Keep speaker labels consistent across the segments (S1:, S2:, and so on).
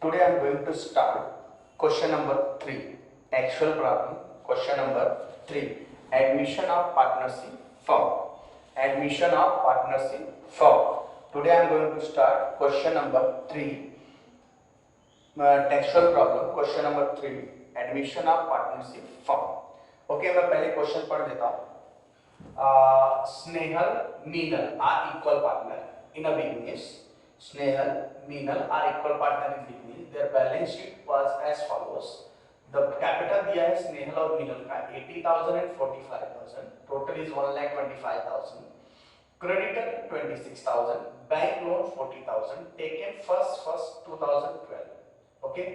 S1: Today I am going to start question number 3. Actual problem. Question number 3. Admission of partnership firm. Admission of partnership firm. Today I am going to start question number 3. Textual problem. Question number 3. Admission of partnership firm. Okay, मैं पहले question पढ़ देता हूँ. Snehal, Meenal are equal partner in a business. Snehal, Meenal are equal partner in business. Their balance sheet was as follows. The capital दिया है स्नेहल और मीनल का 80,000 and 45,000. Total is 1,25,000. Creditor 26,000. Bank loan 40,000. Taken first 2012. Okay.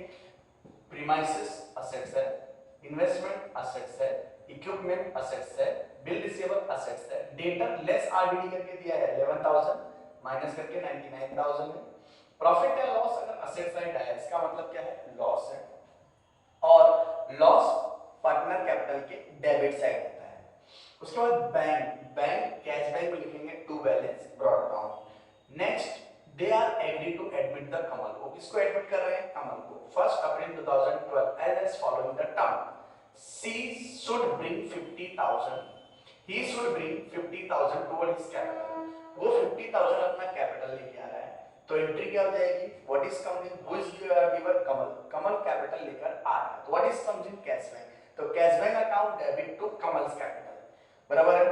S1: Premises assets है. Investment assets है. Equipment assets है. Bill receivable assets है. Debtor less RDD करके दिया है 11,000 माइनस करके 99,000 है. प्रॉफिट एंड लॉस अगर असेट साइड है इसका मतलब क्या है, लॉस है. और लॉस पार्टनर कैपिटल के डेबिट साइड आता है. उसके बाद बैंक कैश बैंक में लिखेंगे to balance brought down. Next they are agree to admit the Kamal. वो किसको एडमिट कर रहे हैं, कमल को. 1 अप्रैल 2012 as following the term. C should bring 50,000. He should bring 50,000 toward his capital. वो 50,000 अपना कैपिटल लेके आ रहा है. तो एंट्री क्या हो जाएगी, what is comes in, who is giver, Kamal. Kamal capital लेकर आ रहा है. तो what is comes in, cash bank. तो cash bank account debit to Kamal's capital. बराबर है.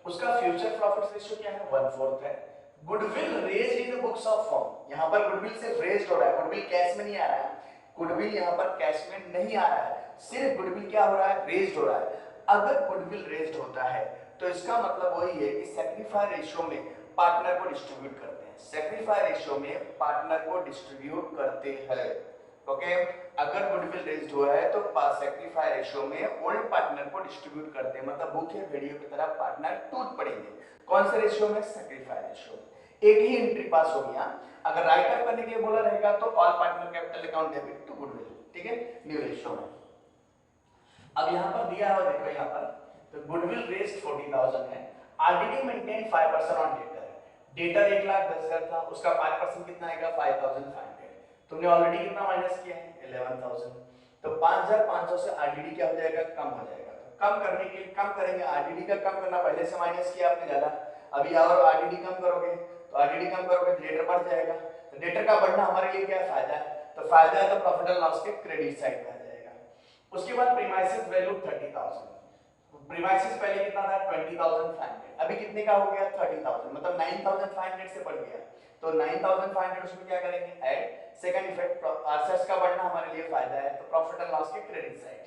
S1: उसका फ्यूचर प्रॉफिट रेशियो क्या है, 1/4 है. Goodwill raised in the books of firm. यहां पर गुडविल सिर्फ रेज्ड हो रहा है, गुडविल कैश में नहीं आ रहा है. गुडविल यहां पर कैश में नहीं आ रहा है, सिर्फ गुडविल क्या हो रहा है, रेज्ड हो रहा है. अगर गुडविल रेज्ड होता है तो इसका मतलब वही है कि सैक्रिफाई रेशियो में पार्टनर को डिस्ट्रीब्यूट करते हैं. सैक्रिफाई रेशियो में पार्टनर को डिस्ट्रीब्यूट करते हैं. ओके. अगर गुडविल रेज्ड हुआ है तो सैक्रिफाई रेशियो में ओल्ड पार्टनर को डिस्ट्रीब्यूट करते हैं. मतलब भूखे भेड़ियों की तरह पार्टनर टूट पड़ेंगे. कौन से रेशियो में, सैक्रिफाई रेशियो. एक ही एंट्री पास हो गया. अगर राइट अप करने के लिए बोला रहेगा तो all partner capital account debit to goodwill. ठीक है, न्यू रेशियो में. अब यहां पर दिया हुआ देखो, यहां पर तो गुडविल रेज्ड 40,000 है. RDD maintain 5% on debtor. Debtor 1,10,000 था, उसका 5% कितना आएगा, 5,500. तुमने ऑलरेडी कितना माइनस किया है, 11,000. तो 5,500 से आरडीडी क्या हो जाएगा, कम हो जाएगा. तो कम करने के लिए कम करेंगे, आरडीडी का कम करना, पहले से माइनस किया आपने ज्यादा. अभी और आरडीडी कम करोगे तो आरडीडी कम करोगे तो डेटर बढ़ जाएगा. तो डेटर का बढ़ना हमारे लिए क्या फायदा है, तो फायदा है तो प्रॉफिट एंड लॉस के क्रेडिट साइड में. उसके बाद प्रीमाइसेस वैल्यू 30,000. प्रीमाइसेस पहले कितना था, 20,500. अभी कितने का हो गया, 30,000. मतलब 9,500 से बढ़ गया. तो 9,500 उसमें क्या करेंगे, ऐड. सेकंड इफेक्ट, असेट्स का बढ़ना हमारे लिए फायदा है तो प्रॉफिट एंड लॉस के credit side.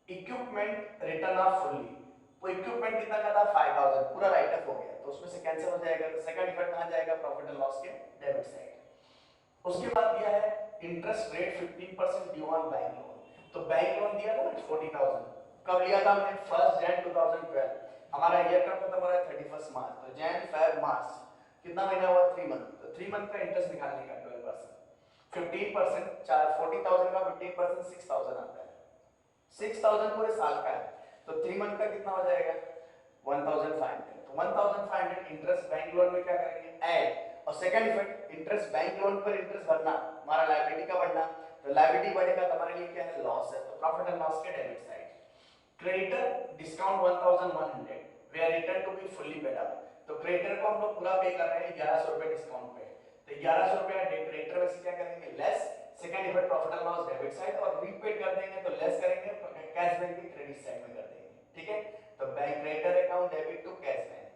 S1: Equipment return off fully. वो इक्विपमेंट कितना का था, 5,000. पूरा राइट ऑफ हो गया तो उसमें से कैंसिल हो जाएगा. तो सेकंड इफेक्ट कहां जाएगा, प्रॉफिट एंड लॉस के डेबिट साइड. उसके बाद दिया है interest rate 15% due on bank loan. तो बैंक लोन दिया था ना 40,000. कब लिया था हमने, 1 जनवरी 2012. हमारा ईयर कब खत्म हो रहा है, 31 मार्च. तो जैन फेब मार्च कितना महीना हुआ, 3 मंथ. तो 3 मंथ का इंटरेस्ट निकालने का 12%. 15% 40,000 का 15% 6,000 आता है. 6,000 पूरे साल का है. तो 3 मंथ का कितना हो जाएगा, 1,500. तो 1,500 इंटरेस्ट बैंक लोन में क्या करेंगे, ऐड. और second effect, interest bank loan पर इंटरेस्ट भरना, हमारा लायबिलिटी का बढ़ना. तो लायबिलिटी बढ़ेगा तो हमारे लिए क्या है, लॉस है. तो प्रॉफिट एंड लॉस के debit side. Creditor discount 1,100 we are return to be fully paid up. तो क्रेडिटर को हम लोग पूरा पे कर रहे हैं 1,100 रुपए डिस्काउंट पे. तो 1,100 रुपए क्रेडिटर में से क्या करेंगे, less. Second effect profit and loss debit side. और रीपेड कर देंगे तो लेस करेंगे, कैश बैंक की क्रेडिट साइड में कर देंगे. ठीक है. तो bank creditor account debit to cash bank.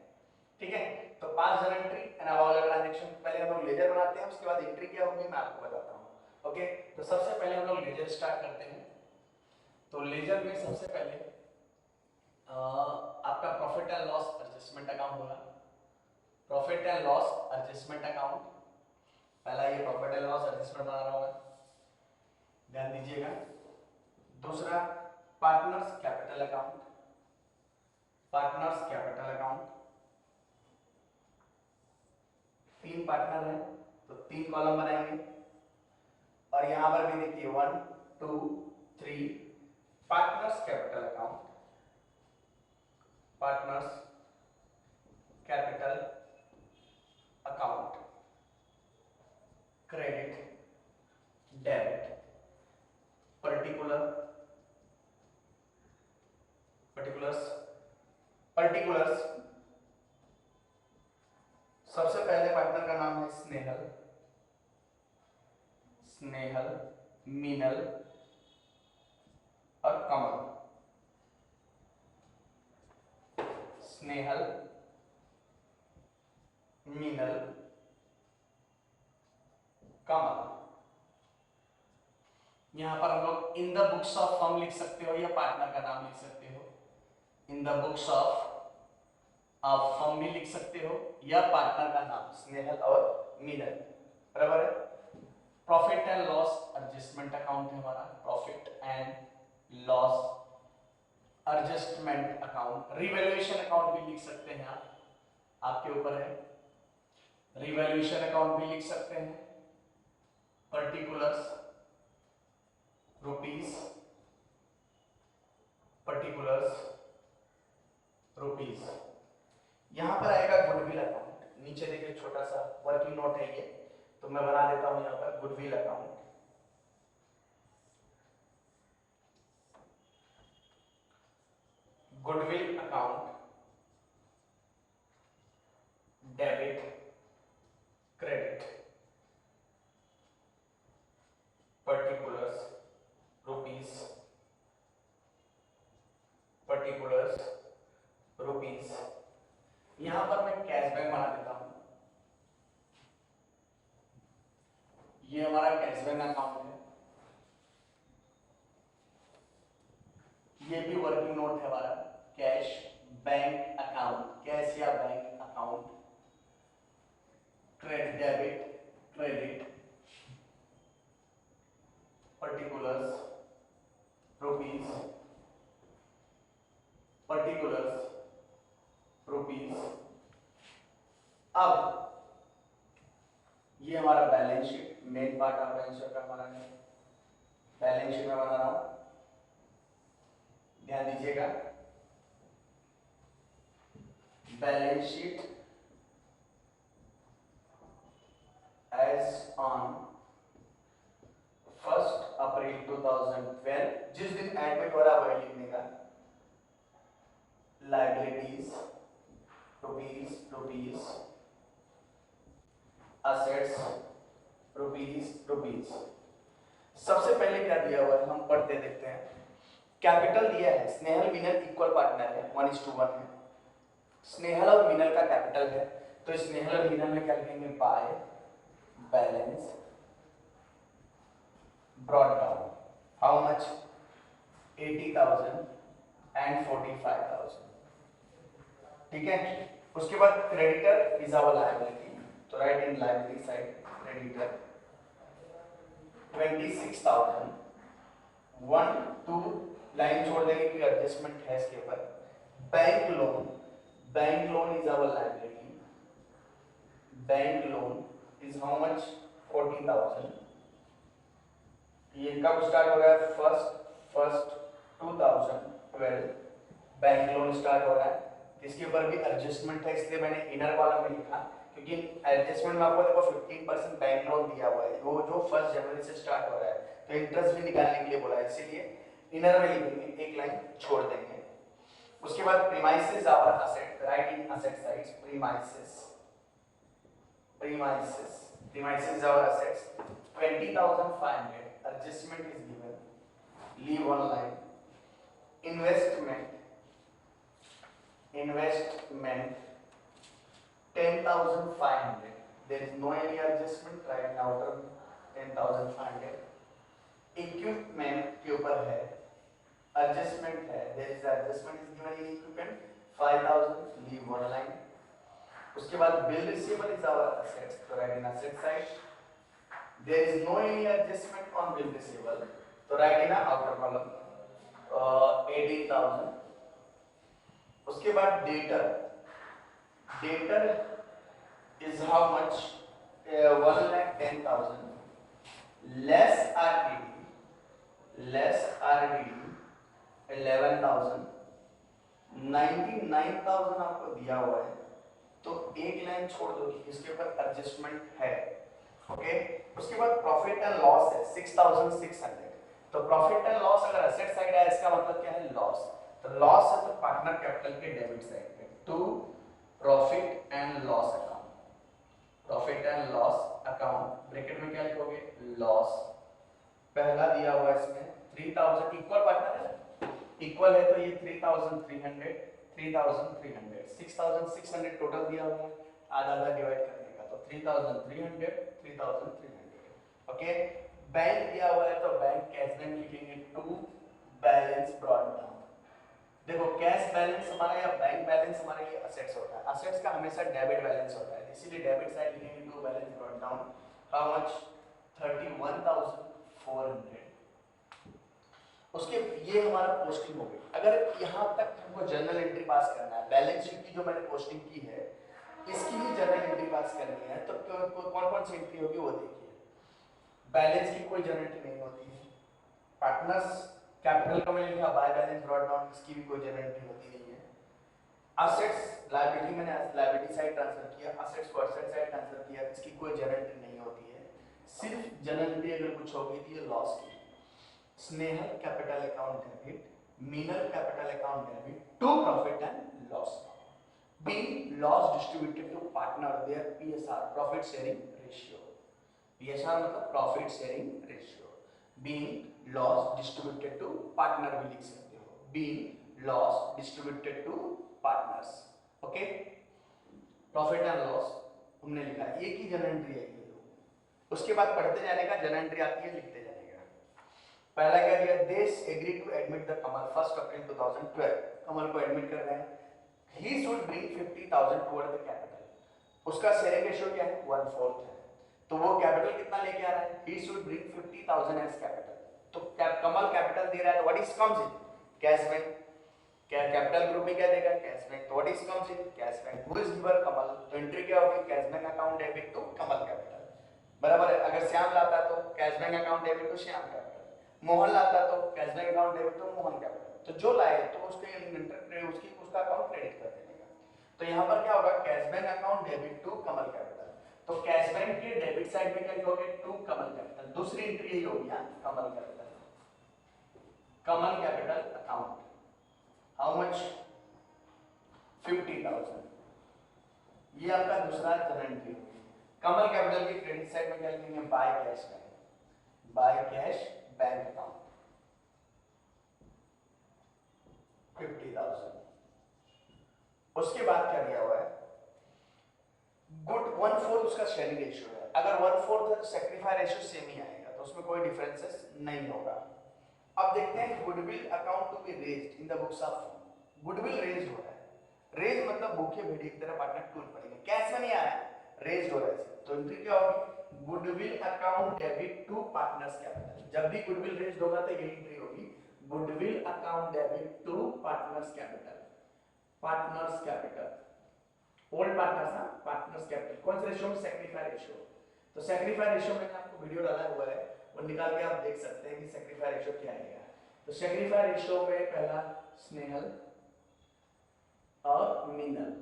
S1: ठीक है. तो 5 जन एंट्री एंड अबाउट ट्रांजैक्शन. पहले हम लोग लेजर बनाते हैं, उसके बाद एंट्री क्या होगी मैं आपको बताता हूं. ओके. तो सबसे पहले हम लोग लेजर स्टार्ट करते हैं. तो लेजर में सबसे पहले आपका profit and loss adjustment account होगा. Profit and loss adjustment account, पहला ये प्रॉफिट एंड लॉस एडजस्टमेंट बना रहा हूं मैं, ध्यान दीजिएगा. दूसरा partners capital account. Partners capital account. 3 partner हैं तो 3 कॉलम बनाएंगे. और यहां पर भी देखिए 1 2 3 partners capital account. Partners capital account, credit, debit. Particulars, सबसे पहले पार्टनर का नाम है स्नेहल, स्नेहल, मीनल और कमल। स्नेहल, मीनल, कमल। यहां पर हम लोग इन द बुक्स ऑफ फर्म लिख सकते हो या पार्टनर का नाम लिख सकते हो। इन द बुक्स ऑफ आप फर्म भी लिख सकते हो या पार्टनर का नाम स्नेहल और मीनल, बराबर है। Profit and loss adjustment account है हमारा, profit and loss adjustment account. Revaluation account भी लिख सकते हैं आप, आपके ऊपर है। रिवैल्यूएशन अकाउंट भी लिख सकते हैं। Particulars rupees, particulars rupees. यहां पर आएगा गुडविल अकाउंट, नीचे देखिए छोटा सा वर्किंग नोट है ये, तो मैं बना देता हूं यहां पर goodwill account. Goodwill account, debit, credit, particulars rupees, particulars rupees. यहां पर मैं कैशबैक बना देता हूं, ये हमारा कैशबैक अकाउंट है, ये भी वर्किंग नोट है हमारा। कैश बैंक अकाउंट, कैश या bank account. Credit, debit, credit, particulars rupees, particulars rupees. अब ये हमारा balance sheet, main part of answer का हमारा है। बैलेंस शीट में बना रहा हूं, ध्यान दीजिएगा। बैलेंस शीट एज ऑन 1 अप्रैल 2012, जिस दिन एडमिट हो रहा है वही लिखने का। Liabilities rupees rupees, assets rupees rupees. सबसे पहले क्या दिया हुआ है हम पढ़ते देखते हैं। कैपिटल दिया है, स्नेहल मीनल इक्वल पार्टनर है, 1:1 है। स्नेहल और मीनल का कैपिटल है, तो स्नेहल और मीनल में क्या लिखेंगे, by balance brought down how much, 80,000 and 45,000, ठीक है। उसके बाद क्रेडिटर इज आवर लायबिलिटी, तो right in liability side creditor 26,000, 1 2 line छोड़ देंगे कि एडजस्टमेंट है इसके ऊपर। Bank loan, bank loan is our liability, bank loan is how much, 40,000। ये कब स्टार्ट हो रहा है, फर्स्ट 2012 बैंक लोन स्टार्ट हो रहा है। इसके ऊपर भी एडजस्टमेंट है, इसलिए मैंने इनर कॉलम में लिखा, क्योंकि एडजस्टमेंट में आपको देखो 15% बैंक लोन दिया हुआ है, वो जो 1 जनवरी से स्टार्ट हो रहा है, तो इंटरेस्ट भी निकालने के लिए बोला है, इसीलिए इनर में लिखेंगे, एक लाइन छोड़ देंगे। उसके बाद premises our asset, right in asset sides premises, premises, premises our assets 20,500, adjustment is given, leave one line. Investment, investment 10,500, there is no any adjustment, right now 10,500. Equipment के ऊपर है, adjustment है, there is adjustment is given in equipment 5,000, leave one line. उसके बाद bill receivable is our assets, so write in asset side. There is no any adjustment on bill receivable, so write in a outer column 18,000. उसके बाद debtor, debtor is how much, 1,10,000 less RDD, less RDD 11,000, 99,000 आपको दिया हुआ है, तो एक line छोड़ दो कि इसके ऊपर एडजस्टमेंट है, ओके। उसके बाद प्रॉफिट एंड लॉस है 6,600, तो प्रॉफिट एंड लॉस अगर एसेट साइड है इसका मतलब क्या है, लॉस, तो लॉस है तो पार्टनर कैपिटल के डेबिट साइड पे to profit and loss account, profit and loss account bracket में क्या लिखोगे लॉस, पहला दिया हुआ इसमें 3000 इक्वल पार्टनर है, इक्वल है तो ये 3300 3300 6600 टोटल दिया हुआ है, आधा आधा डिवाइड करने का, तो 3300 3300 ओके। बैंक दिया हुआ है तो बैंक कैश बैंक लिखेंगे टू बैलेंस ब्रॉट डाउन। देखो कैश बैलेंस हमारा या बैंक बैलेंस हमारे लिए असेट्स होता है, असेट्स का हमेशा डेबिट बैलेंस होता है, इसीलिए डेबिट साइड लिखेंगे to balance brought down. How much 31400। उसके ये हमारा पोस्टिंग हो गई। अगर यहाँ तक हमको जर्नल एंट्री पास करना है, बैलेंस शीट की जो मैंने पोस्टिंग की है इसकी भी जर्नल एंट्री पास करनी है, तो कौन कौन सी एंट्री होगी वो देखिए। बैलेंस की कोई जर्नल एंट्री नहीं होती है, पार्टनर्स कैपिटल का मैंने लिखा बाय बैलेंस ब्रॉट डाउन, इसकी भी कोई जर्नल एंट्री होती नहीं है। असेट्स लायबिलिटी मैंने लायबिलिटी साइड ट्रांसफर किया, असेट्स को एसेट साइड ट्रांसफर किया, इसकी कोई जर्नल एंट्री नहीं होती है। सिर्फ जर्नल एंट्री अगर कुछ होगी तो ये लॉस की, Snehal capital account debit, Meenal capital account debit to profit and loss, be loss distributed to partner their PSR profit sharing ratio, PSR मतलब profit sharing ratio, be loss distributed to partner भी लिख सकते हो, be loss distributed to partners. Okay, profit and loss हमने लिखा, एक ही journal entry है ये। उसके बाद पढ़ते जाने का, जर्नल एंट्री आती है लिखते जाने का। पहला क्या दिया, देश एग्री टू एडमिट द कमल 1 अप्रैल 2012, कमल को एडमिट कर रहे हैं, he should bring 50,000 toward the capital, उसका शेयरिंग रेशियो क्या है 1/4 है, तो वो कैपिटल कितना लेके आ रहा है, he should bring 50,000 as capital, तो कमल कैपिटल दे रहा है, तो what is comes in cash bank, क्या कैपिटल ग्रुप में क्या देगा कैश बैंक, तो what is comes in cash bank, who is giver Kamal, तो एंट्री क्या होगी cash bank account debit to Kamal capital, बराबर है। अगर श्याम लाता तो cash bank account debit to Shyam capital, Mohan लाता तो cash bank account debit to Mohan capital, तो जो लाए तो उसके इंटर उसकी उसका अकाउंट क्रेडिट कर देने का, तो यहाँ पर क्या होगा cash bank account debit to Kamal capital, तो कैश बैंक के डेबिट साइड में क्या लिखोगे टू कमल कैपिटल, दूसरी एंट्री यही होगी Kamal capital, Kamal capital account, how much 50,000, ये आपका दूसरा जर्नल एंट्री होगी। कमल कैपिटल के क्रेडिट साइड में क्या लिखेंगे by cash bank, by cash bank account 50,000। उसके बाद क्या दिया हुआ है, गुड 1/4 उसका शेयरिंग रेशियो है, अगर 1/4 है तो सेक्रीफाई रेशियो सेम ही आएगा, तो उसमें कोई डिफरेंसेस नहीं होगा। अब देखते हैं goodwill account to be raised in the books of firm, goodwill raised हो रहा है, रेज मतलब भूखे भेड़िए की तरह पार्टनर टूट पड़ेंगे, कैश में नहीं आया रेज्ड हो रहा है, तो एंट्री क्या होगी goodwill account debit to partners capital, जब भी गुडविल रेज्ड होगा तो यही एंट्री होगी goodwill account debit to partners capital, partners capital old partners ना पार्टनर्स कैपिटल, कौन से रेशियो में सेक्रीफाई रेशियो, तो सेक्रीफाई रेशियो मैंने आपको वीडियो डाला हुआ है वो निकाल के आप देख सकते हैं कि सेक्रीफाई रेशियो क्या आएगा। तो सेक्रीफाई रेशियो में पहला स्नेहल और मीनल,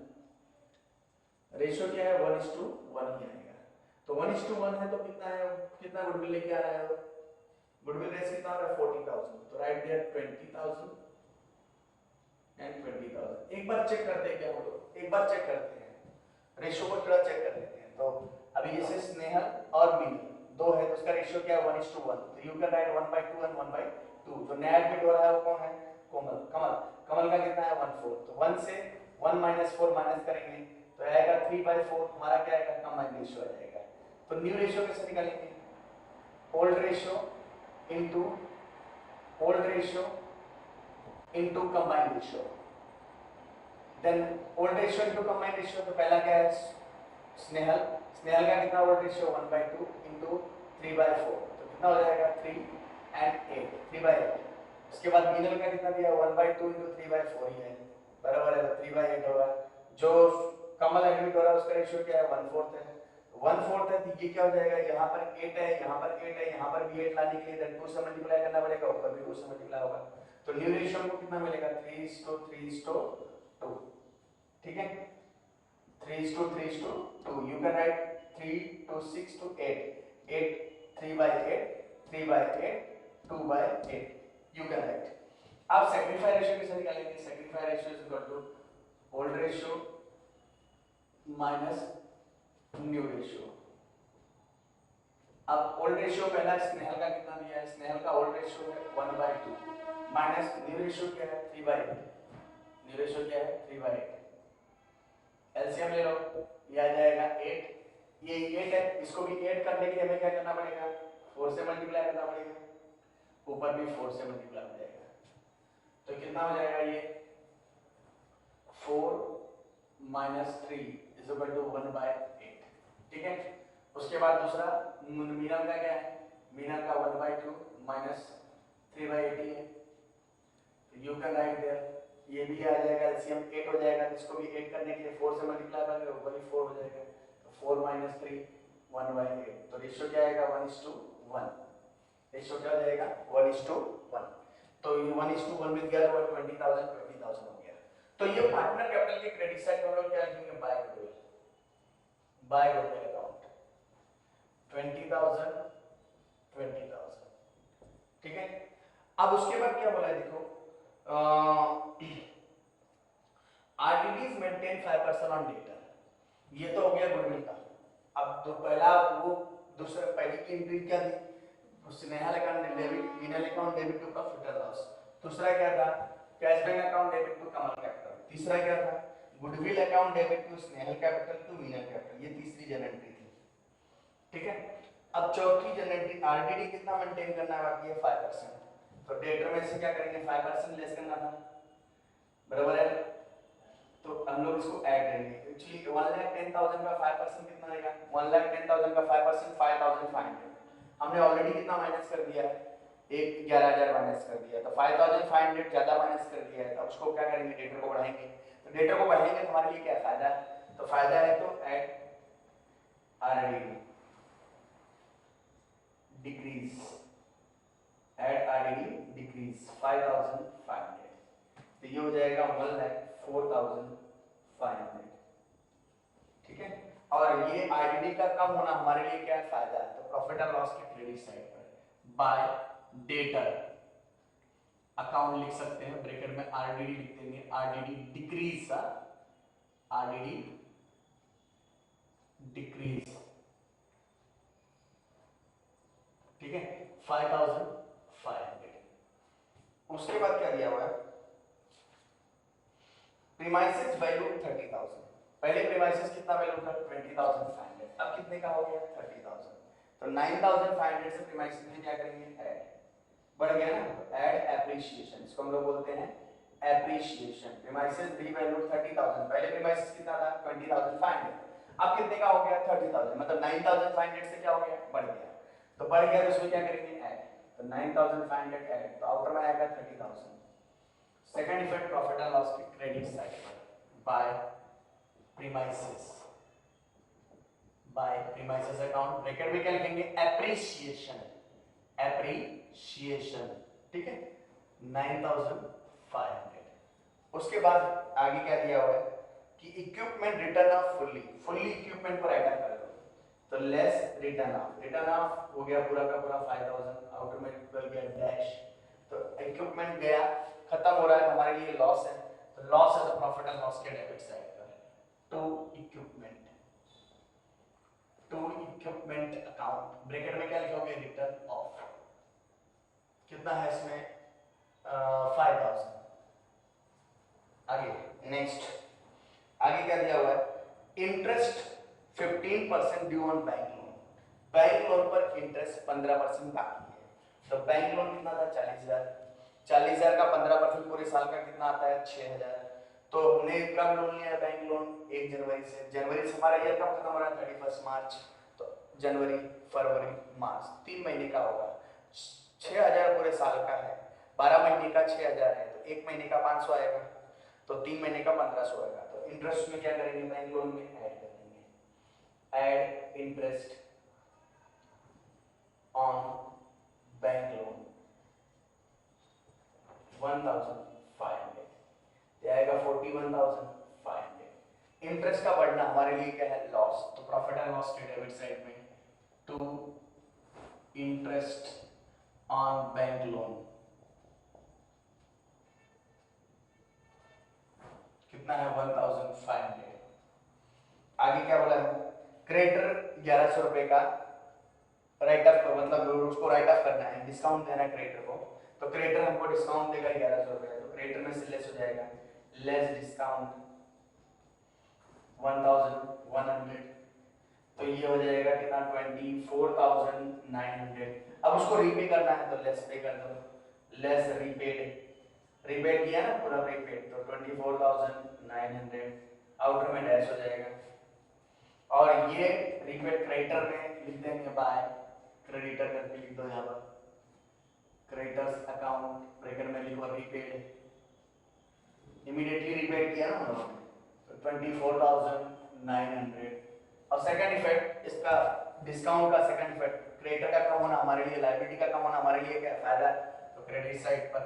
S1: रेशियो क्या है 1:1 ही आएगा, तो 1:1 है तो कितना है, कितना गुडविल लेके आ रहा है, गुडविल रेशियो कितना हो रहा है 40,000, तो राइट देयर 20,000 एंड 20,000। एक बार चेक करते हैं क्या हम लोग, एक बार चेक करते हैं रेशियो को थोड़ा चेक कर लेते हैं। तो अभी जैसे स्नेहल और मीनल दो है तो उसका रेशियो क्या है 1:1, तो यू कैन राइट 1/2 एंड 1/2, जो नया एडमिट हो रहा है वो कौन है कोमल, कमल, कमल का कितना है 1/4, तो 1 से 1 - 4 माइनस करेंगे तो आएगा 3/4, हमारा क्या आएगा कंबाइंड रेशियो आ जाएगा। तो न्यू रेशियो कैसे निकालेंगे, old ratio into old ratio into combined ratio, then old ratio into combined ratio, तो पहला क्या है स्नेहल, स्नेहल का कितना ओल्ड रेशियो 1/2 इनटू 3/4, तो कितना हो जाएगा 3 and 8 3/8। उसके बाद मीनल का कितना दिया 1/2 इनटू 3/4 ही है, बराबर है, तो 3/8 होगा। जो कमल एडमिट हो रहा है उसका रेशियो क्या है 1/4 है, 1/4 है तो ये क्या हो जाएगा, यहाँ पर 8 है, यहाँ पर 8 है, यहाँ पर भी 8 लाने के लिए 2 से मल्टीप्लाई करना पड़ेगा, ऊपर भी 2 से मल्टीप्लाई होगा, तो न्यू रेशियो को कितना मिलेगा 3:3:2, ठीक है 3:3:2, you can write 3:6:8, 8 3/8 3/8 2/8 you can write। आप सेक्रीफाई रेशियो कैसे निकालेंगे? Sacrifice ratio is equal to old ratio minus new ratio. अब ओल्ड रेशियो पहला स्नेहल का कितना दिया है? स्नेहल का ओल्ड रेशियो है 1/2 माइनस न्यू रेशियो क्या है? 3/8। न्यू रेशियो क्या है? 3/8। एलसीएम ले लो, ये आ जाएगा 8, ये 8 है, इसको भी 8 करने के लिए हमें क्या करना पड़ेगा? 4 से मल्टीप्लाई करना पड़ेगा, ऊपर भी 4 से मल्टीप्लाई हो जाएगा, तो कितना हो जाएगा ये? 4 माइनस 3 इज इक्वल टू 1/8। ठीक है, उसके बाद दूसरा मीनल का क्या है? मीनल का 1/2 माइनस 3/8 है, यू कैन राइट देयर, ये भी आ जाएगा, एलसीएम 8 हो जाएगा, इसको भी 8 करने के लिए 4 से मल्टीप्लाई करेंगे, ऊपर भी 4 हो जाएगा, तो 4 माइनस 3 1/8, तो रेशियो क्या आएगा? 1:1। रेशियो क्या हो जाएगा? 1:1। तो ये 1:1 मिल गया, तो 20,000 हो गया। तो ये पार्टनर कैपिटल के क्रेडिट साइड पर हम लोग क्या लिखेंगे? By goodwill, by goodwill account 20,000 20,000। ठीक है, अब उसके बाद क्या बोला है देखो, RTDs मेंटेन 5% ऑन डेटर, ये तो हो गया गुडविल का। अब तो पहला वो दूसरा पहली की एंट्री क्या थी? Snehal account debit, Meenal account debit to profit and loss. दूसरा क्या था? Cash bank account debit to Kamal capital. तीसरा क्या था? Goodwill account debit to Snehal capital to Meenal capital. ये तीसरी जनरल एंट्री थी। ठीक है, अब चौथी जनरल एंट्री आरडीडी कितना मेंटेन करना है? बाकी है 5%, तो डेटर में से क्या करेंगे? 5% लेस करना था, बराबर है, तो हम लोग इसको ऐड करेंगे। एक्चुअली 1,10,000 का 5% कितना आएगा? 1,10,000 का 5% 5,500। हमने ऑलरेडी कितना माइनस कर दिया है? 11,000 माइनस कर दिया, तो 5,500 ज्यादा माइनस कर दिया है। अब उसको क्या करेंगे? डेटर को बढ़ाएंगे, तो डेटर को बढ़ाएंगे तो हमारे लिए क्या फायदा है? तो फायदा है तो add RDD decrease, add RDD decrease 5,500, तो ये हो जाएगा 1,04,500। ठीक है, और ये आरडीडी का कम होना हमारे लिए क्या फायदा है? तो प्रॉफिट एंड लॉस के क्रेडिट साइड पर बाय डेटर अकाउंट लिख सकते हैं, ब्रैकेट में आरडीडी लिख देंगे, आरडीडी डिक्रीज, आरडीडी डिक्रीज। ठीक है, 5,500। उसके बाद क्या दिया हुआ है? Premises value 30,000। पहले प्रीमाइसेस कितना वैल्यू था? 20,500। अब कितने का हो गया? 30,000। तो 9,500 से प्रीमाइसेस में क्या करेंगे? ऐड, बढ़ गया ना, ऐड एप्रिसिएशन, इसको हम लोग बोलते हैं एप्रिसिएशन। प्रीमाइसेस री वैल्यू 30,000, पहले प्रीमाइसेस कितना था? 20,500, अब कितने का हो गया? 30,000, मतलब 9,500 से क्या हो गया? बढ़ गया, तो बढ़ गया तो इसमें क्या करेंगे? ऐड, तो 9,500 ऐड, तो आउटर में आएगा 30,000। Second effect profit and loss की क्रेडिट साइड पर by premises, by premises account, bracket में क्या लिखेंगे? Appreciation, appreciation. ठीक है, 9,500। उसके बाद आगे क्या दिया हुआ है कि equipment return off fully, fully equipment पर आइटम कर दो, तो less return of, return of हो गया पूरा का पूरा 5,000, आउटर में निकल गया डैश, तो इक्विपमेंट गया, खत्म हो रहा है, हमारे लिए लॉस है, तो लॉस है तो प्रॉफिट एंड लॉस के डेबिट साइड पर to equipment, to equipment account, bracket में क्या लिखोगे? रिटर्न ऑफ, कितना है इसमें? 5,000। आगे नेक्स्ट, आगे क्या दिया हुआ है? Interest 15% due on bank loan, bank loan पर इंटरेस्ट 15% बाकी है, तो बैंक लोन कितना था? 40,000, 40,000 का 15% पूरे साल का कितना आता है? 6,000। तो हमने कब लोन लिया है बैंक लोन? 1 जनवरी से, जनवरी से हमारा ईयर कब खत्म हो रहा है? 31 मार्च, तो जनवरी फरवरी मार्च 3 महीने का होगा, 6,000 पूरे साल का है, 12 महीने का 6,000 है, तो 1 महीने का 500 आएगा, तो 3 महीने का 1,500 आएगा, तो इंटरेस्ट में क्या करेंगे? बैंक लोन में ऐड कर देंगे, add interest on bank loan 1,500, आएगा 41,500। इंटरेस्ट का बढ़ना हमारे लिए क्या है? लॉस, तो प्रॉफिट एंड लॉस के डेबिट साइड में to interest on bank loan कितना है 1500। आगे क्या बोला है, क्रेडिटर 1100 रुपए का राइट ऑफ, मतलब उसको राइट ऑफ करना है, डिस्काउंट देना है क्रेडिटर को, तो क्रेडिटर हमको डिस्काउंट देगा 1100 रुपए, तो क्रेडिटर में से लेस हो जाएगा, लेस डिस्काउंट 1100, तो ये हो जाएगा कितना 24,900। अब उसको रीपे करना है तो लेस पे कर दो, लेस रीपेड, रीपेड किया ना पूरा रीपेड, तो 24,900 आउटर में डैश हो जाएगा, और ये रीपेड क्रेडिटर में लिख देंगे बाय क्रेडिटर करके लिख दो, यहाँ पर क्रेडिटर्स अकाउंट ब्रैकेट में लिखो रीपेड, इमीडिएटली रीपेड किया ना हम लोगों ने, तो 24,900। और सेकंड इफेक्ट इसका, डिस्काउंट का सेकंड इफेक्ट, क्रेडिटर का कम होना हमारे लिए, लायबिलिटी का कम होना हमारे लिए क्या फायदा है, तो क्रेडिट साइड पर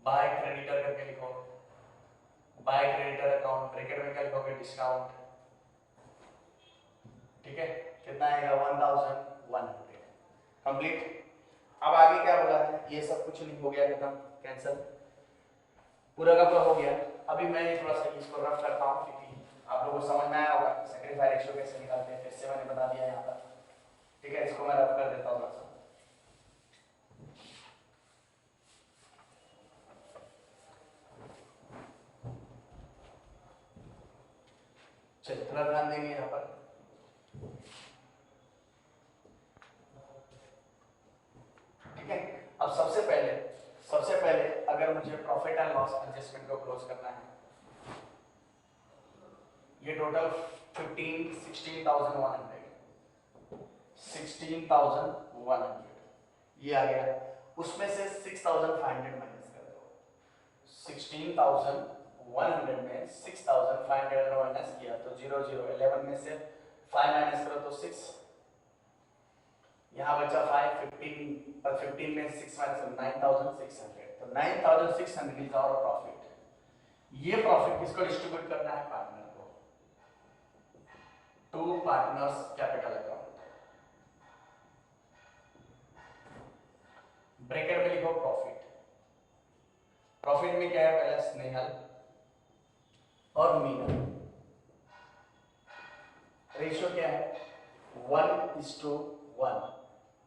S1: बाय क्रेडिटर करके लिखो, बाय क्रेडिटर अकाउंट ब्रैकेट में क्या लिखोगे डिस्काउंट, ठीक है, कितना आएगा 1100 कंप्लीट। अब आगे क्या बोला है, ये सब कुछ नहीं हो गया, खत्म, कैंसिल, पूरा का पूरा हो गया। अभी मैं थोड़ा सा इसको रफ करता हूँ क्योंकि आप लोगों को समझ में आया होगा सेक्रीफाई रेशियो कैसे निकालते हैं, फिर से मैंने बता दिया यहाँ पर, ठीक है, इसको मैं रफ कर देता हूँ थोड़ा सा। चलिए थोड़ा ध्यान देंगे यहाँ पर, ठीक है। अब सबसे पहले अगर मुझे प्रॉफिट एंड लॉस एडजस्टमेंट को क्लोज करना है, ये टोटल 16,100 ये आ गया, उसमें से 6,500 माइनस कर दो, 16,100 में 6,500 माइनस किया तो 11 में से 5 माइनस करो तो 6, यहाँ बचा 5, 15 और 15 में 6 माइनस 9,600, तो 9,600 इज आवर प्रॉफिट। ये प्रॉफिट किसको डिस्ट्रीब्यूट करना है, पार्टनर को, to partners capital account, bracket में लिखो प्रॉफिट, प्रॉफिट में क्या है, पहले स्नेहल और मीनल, रेशियो क्या है 1:1,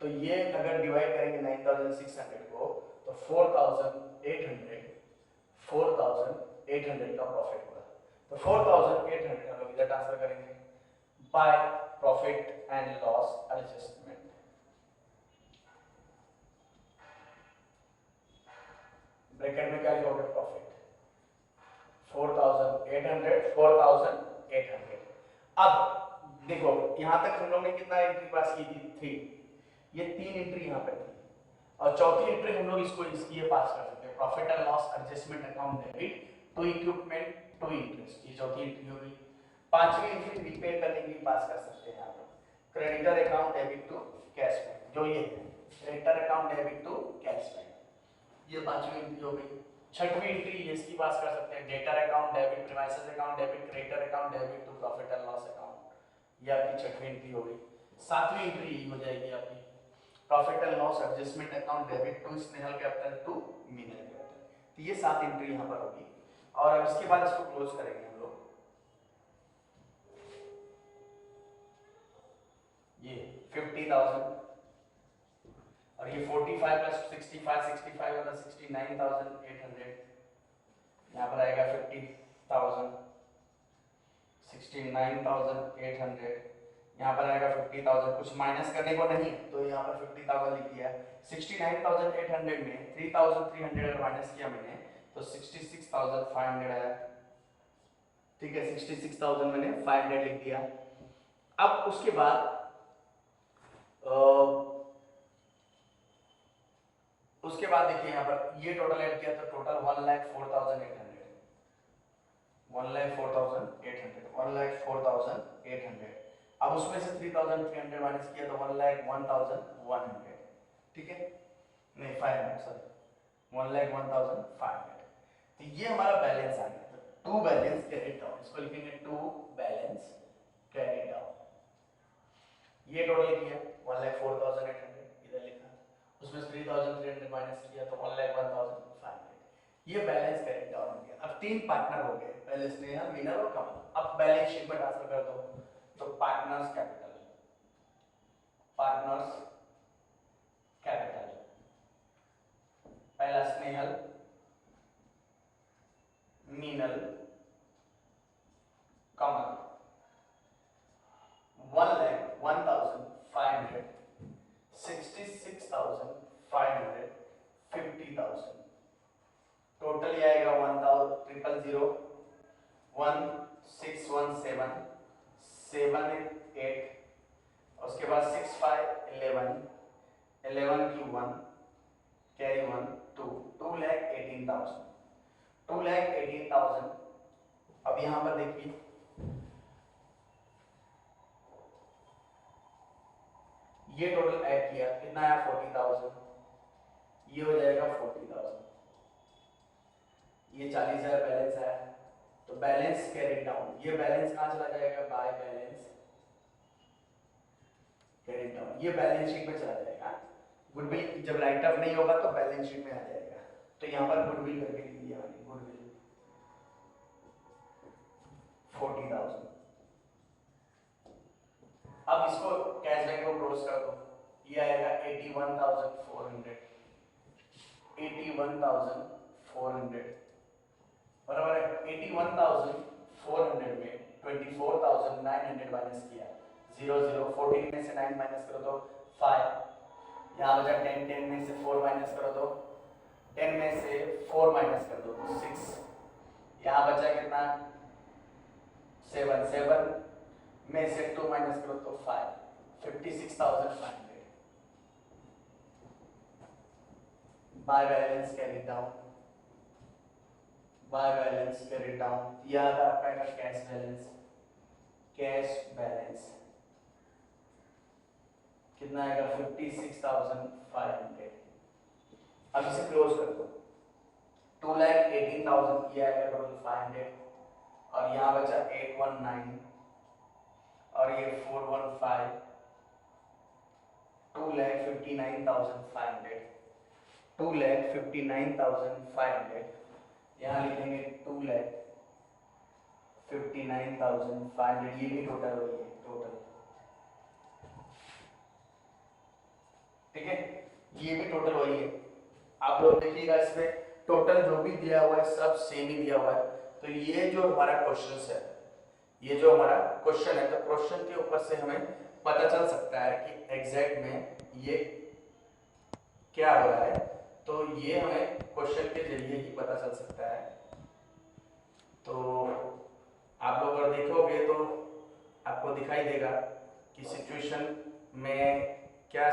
S1: तो ये अगर डिवाइड करेंगे 9,600 को तो 4,800 का प्रॉफिट होगा, तो 4,800 हम लोग इधर ट्रांसफर करेंगे by profit and loss adjustment, bracket में क्या लिखोगे प्रॉफिट 4,800। अब देखो यहां तक हम लोग ने कितना एंट्री पास की थी, 3, ये 3 एंट्री यहाँ पे थी, और चौथी एंट्री हम लोग इसको ये पास कर सकते हैं, profit and loss adjustment account debit to equipment to interest, ये चौथी एंट्री होगी। पांचवी एंट्री रीपे करने के लिए पास कर सकते हैं आप, creditor account debit to cash back, जो ये है creditor account debit to cash back, ये पांचवी एंट्री हो गई। छठवीं एंट्री ये इसकी पास कर सकते हैं, debtor account debit, premises account debit, creditor account debit to profit and loss account, ये आपकी छठवीं एंट्री हो गई। सातवीं एंट्री हो जाएगी आपकी profit and loss adjustment account debit to Snehal capital to Meenal capital, तो ये 7 एंट्री यहाँ पर होगी, और अब इसके बाद इसको क्लोज करेंगे हम लोग, ये 50,000 और ये 45 प्लस 65 वाला 69,800, यहाँ पर आएगा 50,000, 69,800, यहाँ पर आएगा 50,000, कुछ माइनस करने को नहीं है तो यहाँ पर 50,000 लिख दिया। 69,800 में 3,300 अगर माइनस किया मैंने तो 66,500 आया, ठीक है, 66,000 मैंने 500 लिख दिया। अब उसके बाद देखिए यहाँ पर ये टोटल ऐड किया तो टोटल 1,04,800, 1,04,800। अब उसमें से 3,300 माइनस किया तो 1,01,100, ठीक है, नहीं 500, सॉरी 1,01,500, तो ये हमारा बैलेंस आ गया, तो टू बैलेंस क्रेडिट डाउन, इसको लिखेंगे टू बैलेंस क्रेडिट डाउन, ये टोटल किया 1,04,800 इधर लिखा, उसमें 3,300 माइनस किया तो 1,01,500, ये बैलेंस क्रेडिट डाउन हो गया। अब 3 पार्टनर हो गए, पहले स्नेहल, मीनल और कमल। अब बैलेंस शीट में ट्रांसफर कर दो, तो पार्टनर्स कैपिटल, पार्टनर्स कैपिटल, पहला स्नेहल, मीनल, कमल, 1,01,500, 66,500, 50,000। टोटल ये आएगा 1,000, 1617, 788, उसके बाद 65, 11, 11 की 1, कैरी 1, 2, 2,18,000, 2,18,000। अब यहां पर देखिए ये टोटल ऐड किया कितना आया 40,000, ये हो जाएगा 40,000, ये 40,000 बैलेंस आया। तो बैलेंस कैरी डाउन, ये बैलेंस कहां चला जाएगा, बाय बैलेंस कैरी डाउन, ये बैलेंस शीट में चला जाएगा। गुडविल जब राइट ऑफ नहीं होगा तो बैलेंस शीट में आ जाएगा। तो यहां पर गुडविल करके लिख दिया मैंने, गुडविल 40,000। अब इसको कैशबैक को क्लोज कर दो, ये आएगा 81,400, 81,400 बराबर है। 81,400 में 24,900 माइनस किया, 0 0, 14 में से 9 माइनस करो तो 5, यहाँ बचा 10, 10 में से 4 माइनस करो तो 10 में से 4 माइनस कर दो तो 6, यहाँ बचा कितना 7, 7 में से 2 माइनस करो तो 5, 56,500। By balance carry down, by balance carry down, यह आपका कैश बैलेंस, कैश बैलेंस कितना आएगा 56,500। अब इसे क्लोज कर दो, 2,18,000 ये आएगा टोटल 500, और यहाँ बचा 819 और ये 415, 2,59,500, 2,59,500, यहाँ लिखेंगे 2,59,500, ये भी टोटल वही है, टोटल, ठीक है, ये भी टोटल वही है। आप लोग देखिएगा इसमें टोटल जो भी दिया हुआ है सब सेम ही दिया हुआ है। तो ये जो हमारा क्वेश्चन है, ये जो हमारा क्वेश्चन है, तो क्वेश्चन के ऊपर से हमें पता चल सकता है कि एग्जैक्ट में ये क्या हो रहा है। तो ये हमें क्वेश्चन के जरिए ही पता चल सकता है। तो आप लोग अगर देखोगे तो आपको दिखाई देगा कि सिचुएशन में क्या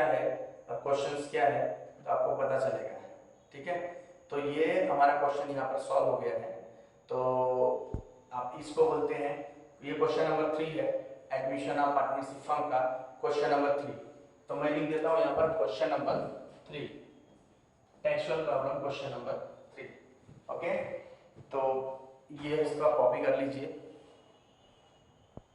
S1: है और क्वेश्चंस क्या है, तो आपको पता चलेगा, ठीक है। तो ये हमारा क्वेश्चन यहाँ पर सॉल्व हो गया है। तो आप इसको बोलते हैं, ये क्वेश्चन नंबर 3 है, एडमिशन ऑफ पार्टनरशिप फर्म का क्वेश्चन नंबर 3। तो मैं लिख देता हूँ यहाँ पर question number 3, textual problem question number 3। Okay, तो ये इसका कॉपी कर लीजिए।